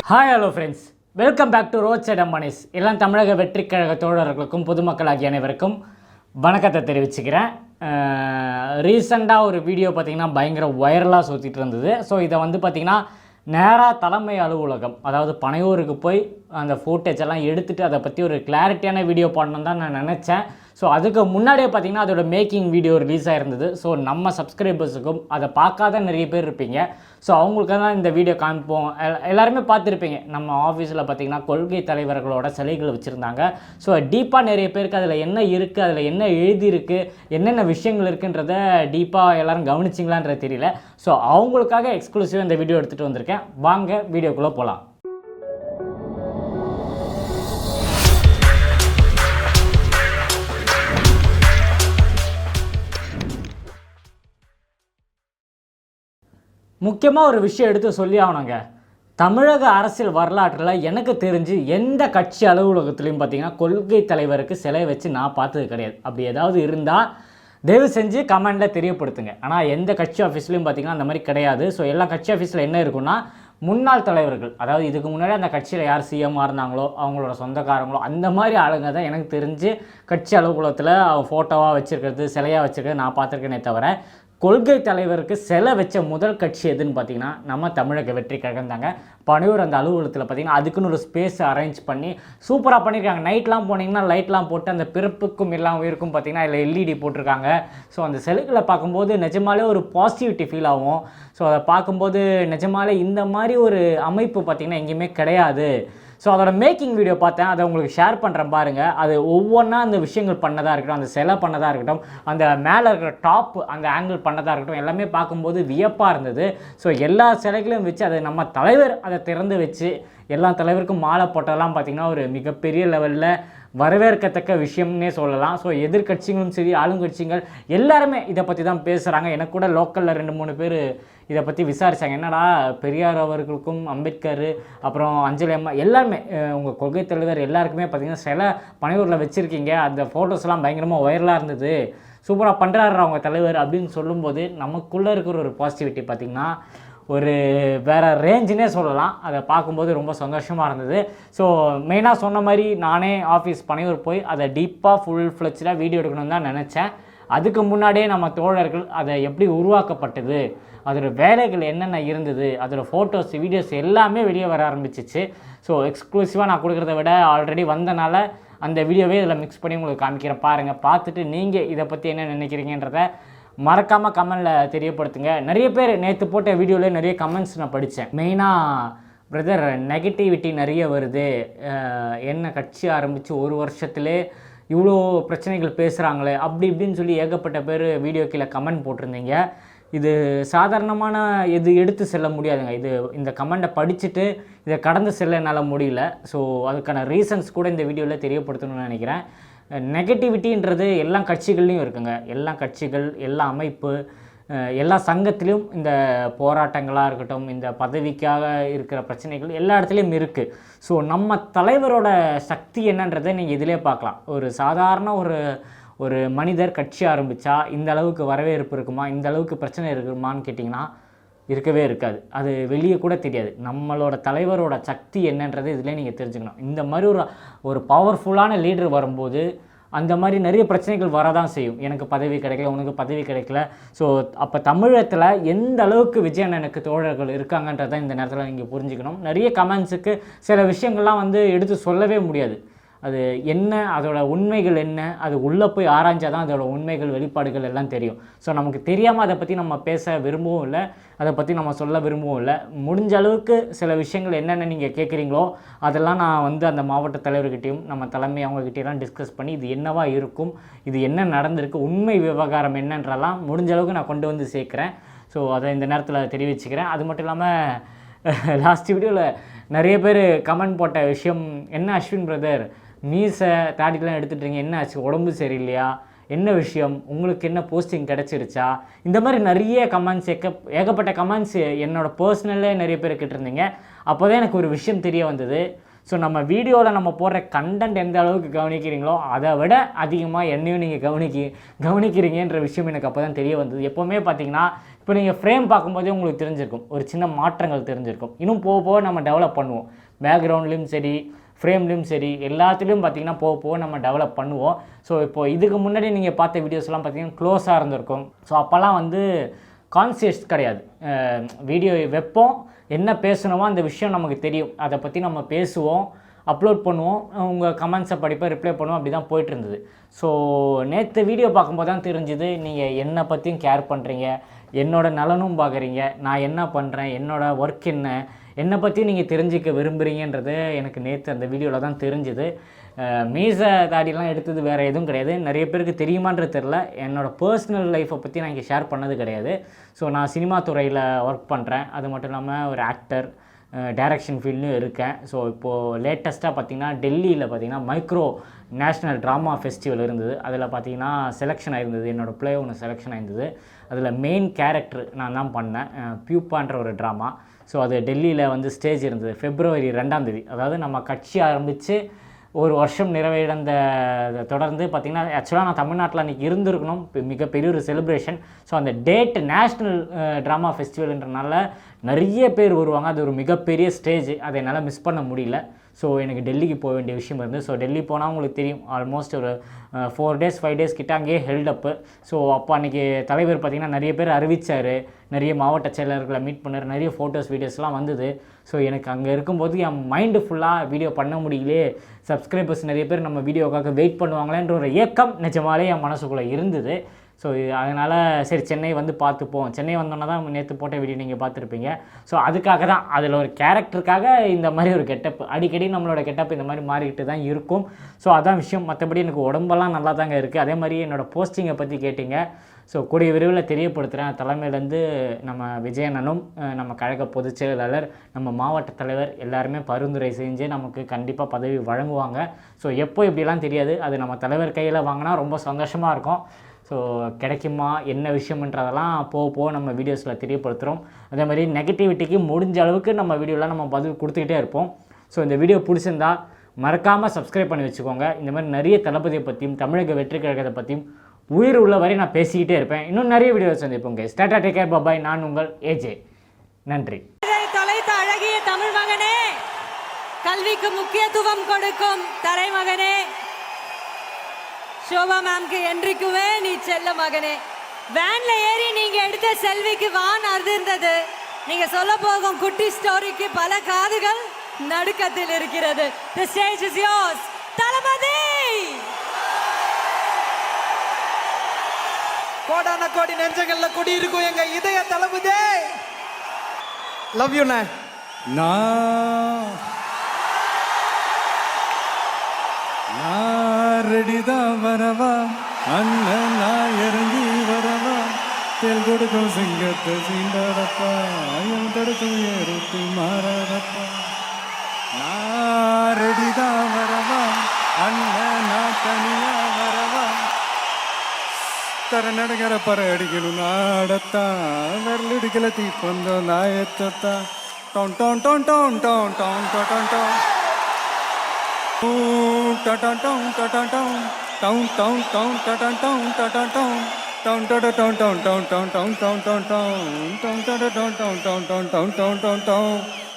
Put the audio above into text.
Hi hello friends, welcome back to roadside Ambanis. எல்லாம் தமிழக வெற்றி கழக தோழர்களுக்கும் பொதுமக்கள் ஆகிய அனைவருக்கும் வணக்கத்தை தெரிவிச்சுக்கிறேன். ரீசெண்டாக ஒரு வீடியோ பார்த்திங்கன்னா பயங்கர வைரலாக சுற்றிட்டு இருந்தது. ஸோ இதை வந்து பார்த்திங்கன்னா நேராக தலைமை அலுவலகம், அதாவது பனையூருக்கு போய் அந்த ஃபோட்டேஜ் எல்லாம் எடுத்துகிட்டு அதை பற்றி ஒரு கிளாரிட்டியான வீடியோ பண்ணணும் தான் நான் நினச்சேன். ஸோ அதுக்கு முன்னாடியே பார்த்திங்கன்னா அதோட மேக்கிங் வீடியோ ரிலீஸ் ஆகிருந்தது. ஸோ நம்ம சப்ஸ்கிரைபர்ஸுக்கும் அதை பார்க்காத நிறைய பேர் இருப்பீங்க. ஸோ அவங்களுக்கு தான் இந்த வீடியோ காமிப்போம். எல்லாருமே பார்த்துருப்பீங்க, நம்ம ஆஃபீஸில் பார்த்திங்கன்னா கொள்கை தலைவர்களோட சிலைகள் வச்சுருந்தாங்க. ஸோ டீப்பாக நிறைய பேருக்கு அதில் என்ன இருக்குது, அதில் என்ன எழுதியிருக்கு, என்னென்ன விஷயங்கள் இருக்குன்றத டீப்பாக எல்லோரும் கவனிச்சிங்களான்றது தெரியல. ஸோ அவங்களுக்காக எக்ஸ்க்ளூசிவாக இந்த வீடியோ எடுத்துகிட்டு வந்திருக்கேன். வாங்க வீடியோக்குள்ளே போகலாம். முக்கியமாக ஒரு விஷயம் எடுத்து சொல்லி ஆகணுங்க. தமிழக அரசியல் வரலாற்றில் எனக்கு தெரிஞ்சு எந்த கட்சி அலுவலகத்துலேயும் பார்த்திங்கன்னா கொள்கை தலைவருக்கு சிலை வச்சு நான் பார்த்தது கிடையாது. அப்படி ஏதாவது இருந்தால் தயவு செஞ்சு கமெண்டில் தெரியப்படுத்துங்க. ஆனால் எந்த கட்சி ஆஃபீஸ்லையும் பார்த்திங்கன்னா அந்த மாதிரி கிடையாது. ஸோ எல்லா கட்சி ஆஃபீஸில் என்ன இருக்குன்னா முன்னாள் தலைவர்கள், அதாவது இதுக்கு முன்னாடி அந்த கட்சியில் யார் சிஎம்மாக இருந்தாங்களோ அவங்களோட சொந்தக்காரங்களோ அந்த மாதிரி ஆளுங்க தான் எனக்கு தெரிஞ்சு கட்சி அலுவலகத்தில் ஃபோட்டோவாக வச்சுருக்கிறது, சிலையாக வச்சுருக்கிறது நான் பார்த்துருக்கேனே தவிர கொள்கை தலைவருக்கு சிலை வச்ச முதல் கட்சி எதுன்னு பார்த்தீங்கன்னா நம்ம தமிழக வெற்றி கழகம் தாங்க. பனையூர் அந்த அலுவலகத்தில் பார்த்திங்கன்னா அதுக்குன்னு ஒரு ஸ்பேஸ் அரேஞ்ச் பண்ணி சூப்பராக பண்ணியிருக்காங்க. நைட்லாம் போனீங்கன்னா லைட்லாம் போட்டு அந்த பிறப்புக்கும் எல்லாம் உயிருக்கும் பார்த்திங்கன்னா அதில் எல்இடி போட்டிருக்காங்க. ஸோ அந்த சிலைகளை பார்க்கும்போது நிஜமாலே ஒரு பாசிட்டிவிட்டி ஃபீல் ஆகும். ஸோ அதை பார்க்கும்போது நிஜமாலே இந்த மாதிரி ஒரு அமைப்பு பார்த்திங்கன்னா எங்கேயுமே கிடையாது. ஸோ அதோட மேக்கிங் வீடியோ பார்த்தேன், அதை உங்களுக்கு ஷேர் பண்ணுறேன் பாருங்கள். அது ஒவ்வொன்றா அந்த விஷயங்கள் பண்ணதாக இருக்கட்டும், அந்த சிலை பண்ணதாக இருக்கட்டும், அந்த மேலே இருக்கிற டாப் அந்த ஆங்கிள் பண்ணதாக இருக்கட்டும், எல்லாமே பார்க்கும்போது வியப்பாக இருந்தது. ஸோ எல்லா சிலைகளையும் வச்சு அதை நம்ம தலைவர் அதை திறந்து வச்சு எல்லா தலைவருக்கும் மாலை போட்டதெல்லாம் பார்த்திங்கன்னா ஒரு மிகப்பெரிய லெவலில் வரவேற்கத்தக்க விஷயம்னே சொல்லலாம். ஸோ எதிர்கட்சிகளும் சரி ஆளுங்கட்சிகள் எல்லாருமே இதை பற்றி தான் பேசுகிறாங்க. எனக்கு கூட லோக்கலில் 2-3 பேர் இதை பற்றி விசாரித்தாங்க. என்னடா பெரியார் அவர்களுக்கும் அம்பேத்கர் அப்புறம் அஞ்சலி அம்மா எல்லாருமே உங்கள் கொள்கை தலைவர் எல்லாருக்குமே பார்த்திங்கன்னா சில பனையூரில் வச்சுருக்கீங்க, அந்த ஃபோட்டோஸ்லாம் பயங்கரமாக வைரலாக இருந்தது, சூப்பராக பண்ணுறாரு அவங்க தலைவர் அப்படின்னு சொல்லும்போது நமக்குள்ளே இருக்கிற ஒரு பாசிட்டிவிட்டி பார்த்திங்கன்னா ஒரு வேறு ரேஞ்சுனே சொல்லலாம். அதை பார்க்கும்போது ரொம்ப சந்தோஷமாக இருந்தது. ஸோ மெயினாக சொன்ன மாதிரி நானே ஆஃபீஸ் பனையூர் போய் அதை டீப்பாக ஃபுல் ஃப்ளெட்ஜாக வீடியோ எடுக்கணும்னு தான் நினச்சேன். அதுக்கு முன்னாடியே நம்ம தோழர்கள் அதை எப்படி உருவாக்கப்பட்டது, அதோடய வேலைகள் என்னென்ன இருந்தது, அதோட ஃபோட்டோஸ் வீடியோஸ் எல்லாமே வெளியே வர ஆரம்பிச்சிச்சு. ஸோ எக்ஸ்க்ளூசிவாக நான் கொடுக்குறத விட ஆல்ரெடி வந்தனால அந்த வீடியோவே இதில் மிக்ஸ் பண்ணி உங்களுக்கு காமிக்கிறேன். பாருங்கள், பார்த்துட்டு நீங்கள் இதை பற்றி என்ன நினைக்கிறீங்கன்றத மறக்காமல் கமெண்டில் தெரியப்படுத்துங்க. நிறைய பேர் நேற்று போட்ட வீடியோவில் நிறைய கமெண்ட்ஸ் நான் படித்தேன். மெயினாக பிரதர் நெகட்டிவிட்டி நிறைய வருது, என்ன கட்சி ஆரம்பித்து ஒரு வருஷத்துலே இவ்வளோ பிரச்சனைகள் பேசுகிறாங்களே அப்படி இப்படின்னு சொல்லி ஏகப்பட்ட பேர் வீடியோ கீழே கமெண்ட் போட்டிருந்தீங்க. இது சாதாரணமான இது எடுத்து செல்ல முடியாதுங்க. இந்த கமெண்ட்டை படிச்சுட்டு இதை கடந்து செல்ல என்னால் முடியல. ஸோ அதுக்கான ரீசன்ஸ் கூட இந்த வீடியோவில் தெரியப்படுத்தணும்னு நினைக்கிறேன். நெகட்டிவிட்டின்றது எல்லா கட்சிகள்லையும் இருக்குங்க. எல்லா கட்சிகள், எல்லா அமைப்பு, எல்லா சங்கத்திலையும் இந்த போராட்டங்களாக இருக்கட்டும், இந்த பதவிக்காக இருக்கிற பிரச்சனைகள் எல்லா இடத்துலையும் இருக்குது. ஸோ நம்ம தலைவரோட சக்தி என்னன்றதை நீங்கள் இதிலே பார்க்கலாம். ஒரு சாதாரண ஒரு மனிதர் கட்சி ஆரம்பித்தா இந்த அளவுக்கு வரவேற்பு இருக்குமா, இந்த அளவுக்கு பிரச்சனை இருக்குமான்னு கேட்டிங்கன்னா இருக்கவே இருக்காது. அது வெளியே கூட தெரியாது. நம்மளோட தலைவரோட சக்தி என்னன்றது இதிலே நீங்கள் தெரிஞ்சுக்கணும். இந்த மாதிரி ஒரு பவர்ஃபுல்லான லீடர் வரும்போது அந்த மாதிரி நிறைய பிரச்சனைகள் வரதான் செய்யும். எனக்கு பதவி கிடைக்கல, உனக்கு பதவி கிடைக்கல. ஸோ அப்போ தமிழகத்தில் எந்த அளவுக்கு விஜயண்ணனுக்கு தோழர்கள் இருக்காங்கன்றதை இந்த நேரத்தில் நீங்கள் புரிஞ்சுக்கணும். நிறைய கமெண்ட்ஸுக்கு சில விஷயங்கள்லாம் வந்து எடுத்து சொல்லவே முடியாது. அது என்ன, அதோட உண்மைகள் என்ன, அது உள்ளே போய் ஆராய்ஞ்சால் தான் அதோட உண்மைகள் வெளிப்பாடுகள் எல்லாம் தெரியும். ஸோ நமக்கு தெரியாமல் அதை பற்றி நம்ம பேச விரும்பவும் இல்லை, அதை பற்றி நம்ம சொல்ல விரும்பவும் இல்லை. முடிஞ்ச அளவுக்கு சில விஷயங்கள் என்னென்ன நீங்கள் கேட்குறீங்களோ அதெல்லாம் நான் வந்து அந்த மாவட்ட தலைவர்கிட்டையும் நம்ம தலைமை அவங்ககிட்டையெல்லாம் டிஸ்கஸ் பண்ணி இது என்னவா இருக்கும், இது என்ன நடந்திருக்கு, உண்மை விவகாரம் என்னன்றலாம் முடிஞ்ச அளவுக்கு நான் கொண்டு வந்து சேர்க்குறேன். ஸோ அதை இந்த நேரத்தில் தெரிவிச்சுக்கிறேன். அது மட்டும் இல்லாமல் லாஸ்ட் வீடியோவில் நிறைய பேர் கமெண்ட் போட்ட விஷயம், என்ன அஸ்வின் பிரதர் மீசை தாடிலாம் எடுத்துட்டுறீங்க, என்ன ஆச்சு, உடம்பு சரியில்லையா, என்ன விஷயம், உங்களுக்கு என்ன போஸ்டிங் கிடச்சிருச்சா, இந்த மாதிரி நிறைய கமெண்ட்ஸ் ஏகப்பட்ட கமெண்ட்ஸ் என்னோடய பர்சனல்லே நிறைய பேர் கேட்டிருந்தீங்க. அப்போ தான் எனக்கு ஒரு விஷயம் தெரிய வந்தது. ஸோ நம்ம வீடியோவில் நம்ம போடுற கண்டென்ட் எந்த அளவுக்கு கவனிக்கிறீங்களோ அதை விட அதிகமாக என்னையும் நீங்கள் கவனிக்கிறீங்கன்ற விஷயம் எனக்கு அப்போ தான் தெரிய வந்தது. எப்போவுமே பார்த்திங்கன்னா இப்போ நீங்கள் ஃப்ரேம் பார்க்கும்போதே உங்களுக்கு தெரிஞ்சிருக்கும், ஒரு சின்ன மாற்றங்கள் தெரிஞ்சிருக்கும். இன்னும் போக போக நம்ம டெவலப் பண்ணுவோம். பேக்ரவுண்ட்லேயும் சரி, ஃப்ரேம்லேயும் சரி, எல்லாத்துலேயும் பார்த்திங்கன்னா போக போக நம்ம டெவலப் பண்ணுவோம். ஸோ இப்போது இதுக்கு முன்னாடி நீங்கள் பார்த்த வீடியோஸ்லாம் பார்த்திங்கன்னா க்ளோஸாக இருந்திருக்கும். ஸோ அப்போல்லாம் வந்து கான்சியஸ் கிடையாது. வீடியோ வைப்போம், என்ன பேசணுமோ அந்த விஷயம் நமக்கு தெரியும், அதை பற்றி நம்ம பேசுவோம், அப்லோட் பண்ணுவோம், உங்கள் கமெண்ட்ஸை படிப்பேன், ரிப்ளை பண்ணுவோம், அப்படி தான் போயிட்டு இருந்தது. ஸோ நேற்று வீடியோ பார்க்கும்போது தான் தெரிஞ்சுது, நீங்கள் என்னை பற்றியும் கேர் பண்ணுறீங்க, என்னோடய நலனும் பார்க்குறீங்க, நான் என்ன பண்ணுறேன், என்னோடய ஒர்க் என்ன, என்னை பற்றி நீங்கள் தெரிஞ்சிக்க விரும்புகிறீங்கன்றது எனக்கு நேற்று அந்த வீடியோவில் தான் தெரிஞ்சுது. மீசை தாடிலாம் எடுத்தது வேறு எதுவும் கிடையாது. நிறைய பேருக்கு தெரியுமான்றது தெரில, என்னோடய பர்சனல் லைஃப்பை பற்றி நான் இங்கே ஷேர் பண்ணது கிடையாது. ஸோ நான் சினிமா துறையில் ஒர்க் பண்ணுறேன், அது மட்டும் இல்லாமல் ஒரு ஆக்டர், டைரக்ஷன் ஃபீல்ட்லையும் இருக்கேன். ஸோ இப்போது லேட்டஸ்ட்டாக பார்த்திங்கன்னா டெல்லியில் பார்த்திங்கன்னா மைக்ரோ நேஷ்னல் ட்ராமா ஃபெஸ்டிவல் இருந்தது. அதில் பார்த்திங்கன்னா செலெக்ஷன் ஆயிருந்தது, என்னோடய ப்ளே ஒன்று செலெக்ஷன் ஆயிருந்தது. அதில் மெயின் கேரக்டர் நான் தான் பண்ணேன், பியூப்பான்ற ஒரு ட்ராமா. ஸோ அது டெல்லியில் வந்து ஸ்டேஜ் இருந்தது February 2, அதாவது நம்ம கட்சி ஆரம்பித்து ஒரு வருஷம் நிறைவடைந்த தொடர்ந்து பார்த்திங்கன்னா, ஆக்சுவலாக நான் தமிழ்நாட்டில் அன்றைக்கி இருந்திருக்கணும், மிகப்பெரிய ஒரு செலிப்ரேஷன். ஸோ அந்த டேட் நேஷ்னல் ட்ராமா ஃபெஸ்டிவல்ன்றனால நிறைய பேர் வருவாங்க, அது ஒரு மிகப்பெரிய ஸ்டேஜ், அதை என்னால் மிஸ் பண்ண முடியல. ஸோ எனக்கு டெல்லிக்கு போக வேண்டிய விஷயம் இருந்தது. ஸோ டெல்லி போனால் உங்களுக்கு தெரியும், ஆல்மோஸ்ட் ஒரு 4 days 5 days கிட்ட அங்கேயே ஹெல்டப்பு. ஸோ அப்போ அன்றைக்கி தலைவர் பார்த்திங்கன்னா நிறைய பேர் அறிவித்தார், நிறைய மாவட்ட செயலர்களை மீட் பண்ணார், நிறைய ஃபோட்டோஸ் வீடியோஸ்லாம் வந்தது. ஸோ எனக்கு அங்கே இருக்கும்போது என் மைண்டு ஃபுல்லாக வீடியோ பண்ண முடியலே, சப்ஸ்கிரைபர்ஸ் நிறைய பேர் நம்ம வீடியோக்காக வெயிட் பண்ணுவாங்களேன்ற ஒரு ஏக்கம் நிஜமாலே என் மனசுக்குள்ளே இருந்தது. ஸோ அதனால் சரி சென்னை வந்து பார்த்துப்போம், சென்னை வந்தோன்னா தான் நேற்று போட்ட வீடியோ நீங்கள் பார்த்துருப்பீங்க. ஸோ அதுக்காக தான், அதில் ஒரு கேரக்டருக்காக இந்த மாதிரி ஒரு கெட்டப், அடிக்கடி நம்மளோட கெட்டப் இந்த மாதிரி மாறிக்கிட்டு தான் இருக்கும். ஸோ அதான் விஷயம். மற்றபடி எனக்கு உடம்பெல்லாம் நல்லா தாங்க இருக்குது. அதே மாதிரி என்னோடய போஸ்டிங்கை பற்றி கேட்டிங்க. ஸோ கூடிய விரைவில் தெரியப்படுத்துகிறேன். தலைமையிலேருந்து நம்ம விஜயண்ணனும், நம்ம கழக பொதுச் செயலாளர், நம்ம மாவட்ட தலைவர் எல்லாருமே பரிந்துரை செஞ்சு நமக்கு கண்டிப்பாக பதவி வழங்குவாங்க. ஸோ எப்போ இப்படிலாம் தெரியாது, அது நம்ம தலைவர் கையில் வாங்கினா ரொம்ப சந்தோஷமாக இருக்கும். ஸோ கிடைக்குமா என்ன விஷயம்ன்றதெல்லாம் போக போக நம்ம வீடியோஸில் தெரியப்படுத்துகிறோம். அதே மாதிரி நெகட்டிவிட்டிக்கு முடிஞ்ச அளவுக்கு நம்ம வீடியோவில் நம்ம பதில் கொடுத்துக்கிட்டே இருப்போம். ஸோ இந்த வீடியோ பிடிச்சிருந்தா மறக்காமல் சப்ஸ்கிரைப் பண்ணி வச்சுக்கோங்க. இந்த மாதிரி நிறைய தளபதியை பற்றியும் தமிழக வெற்றி கழகத்தை பற்றியும் உயிர் உள்ள வரை நான் பேசிக்கிட்டே இருப்பேன். இன்னும் நிறைய வீடியோஸ் சந்திப்போங்க. டாடா, டேக் கேர், பாய். நான் உங்கள் ஏஜே. நன்றி. தொலைத்த அழகிய தமிழ் மகனே, கல்விக்கு முக்கியத்துவம் கொடுக்கும் தலைமகனே, ஷோபா மேம்க்கு என்றைக்குமே நீ செல்ல மகனே. வேன்ல ஏறி நீங்க எடுத்த செல்விக்கு வான் அதிர்ந்தது. நீங்க சொல்ல போகும் குட்டி ஸ்டோரிக்கு பல காதுகள் நடுக்கத்தில் இருக்கிறது. The stage is yours, தளபதி. கோடான கோடி நெஞ்சங்கள்ல குடி இருக்கும் எங்க இதய தளபதி. லவ் யூ நான் ரெடிதான் வரவா அண்ணன், நான் இறங்கி வரவா, தேல் கொடுக்கும் சிங்கத்தை சீண்டாதப்பா, ஐயம் தடுக்கும் ஏறுத்து மாறாதப்பா. நான் ரெடிதான் வரவா அண்ணன், நான் தனியா வரவா, தர நடக்கிற பற அடிக்கணும் நாடத்தான், விரல் இடிக்கல தீப்பந்தம் நாயத்தான், town town town town town town town town ta-ta town ta-ta town town town town ta-ta town ta-ta town town ta-ta town town town town town town town town town ta-ta town town town town town town town